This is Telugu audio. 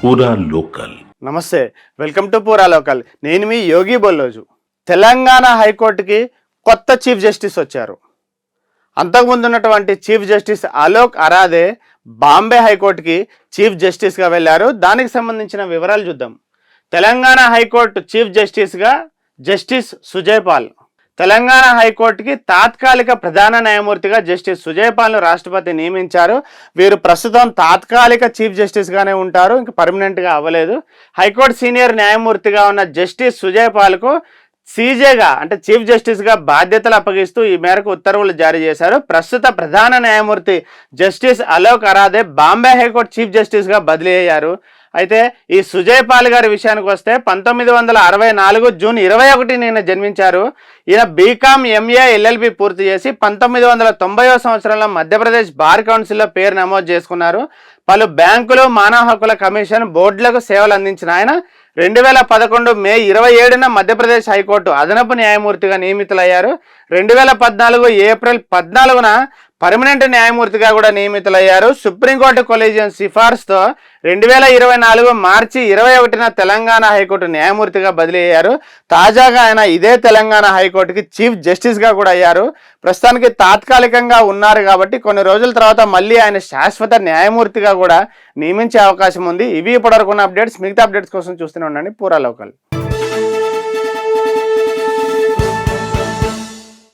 పూరా లోకల్. నమస్తే, వెల్కమ్ టు పూరా లోకల్. నేను మీ యోగి బొల్లోజు. తెలంగాణ హైకోర్టుకి కొత్త చీఫ్ జస్టిస్ వచ్చారు. అంతకుముందు ఉన్నటువంటి చీఫ్ జస్టిస్ అలోక్ అరాదే బాంబే హైకోర్టుకి చీఫ్ జస్టిస్గా వెళ్ళారు. దానికి సంబంధించిన వివరాలు చూద్దాం. తెలంగాణ హైకోర్టు చీఫ్ జస్టిస్గా జస్టిస్ సుజయ్ పాల్, తెలంగాణ హైకోర్టుకి తాత్కాలిక ప్రధాన న్యాయమూర్తిగా జస్టిస్ సుజయ్ పాల్ను రాష్ట్రపతి నియమించారు. వీరు ప్రస్తుతం తాత్కాలిక చీఫ్ జస్టిస్గానే ఉంటారు, ఇంకా పర్మనెంట్గా అవ్వలేదు. హైకోర్టు సీనియర్ న్యాయమూర్తిగా ఉన్న జస్టిస్ సుజయ్ పాల్కు సీజేగా అంటే చీఫ్ జస్టిస్గా బాధ్యతలు అప్పగిస్తూ ఈ మేరకు ఉత్తర్వులు జారీ చేశారు. ప్రస్తుత ప్రధాన న్యాయమూర్తి justice Alok Aradhe Bombay high court chief జస్టిస్గా బదిలీ అయ్యారు. అయితే ఈ సుజయ్ పాల్ గారి విషయానికి వస్తే 1964 జూన్ 21 ఈయన జన్మించారు. ఈయన బీకామ్, ఎంఏ, ఎల్ఎల్బి పూర్తి చేసి 1990వ సంవత్సరంలో మధ్యప్రదేశ్ బార్ కౌన్సిల్లో పేరు నమోదు చేసుకున్నారు. పలు బ్యాంకులు, మానవ హక్కుల కమిషన్, బోర్డులకు సేవలు అందించిన ఆయన 2011 మే 27న మధ్యప్రదేశ్ హైకోర్టు అదనపు న్యాయమూర్తిగా నియమితులయ్యారు. 2014 ఏప్రిల్ 14న పర్మనెంట్ న్యాయమూర్తిగా కూడా నియమితులయ్యారు. సుప్రీంకోర్టు కొలీజియం సిఫార్సుతో 2024 మార్చి 21న తెలంగాణ హైకోర్టు న్యాయమూర్తిగా బదిలీ అయ్యారు. తాజాగా ఆయన ఇదే తెలంగాణ హైకోర్టుకి చీఫ్ జస్టిస్గా కూడా అయ్యారు. ప్రస్తుతానికి తాత్కాలికంగా ఉన్నారు కాబట్టి కొన్ని రోజుల తర్వాత మళ్ళీ ఆయన శాశ్వత న్యాయమూర్తిగా కూడా నియమించే అవకాశం ఉంది. ఇవి ఇప్పటివరకు ఉన్న అప్డేట్స్. మిగతా అప్డేట్స్ కోసం చూస్తూనే ఉండండి పూరా లోకల్.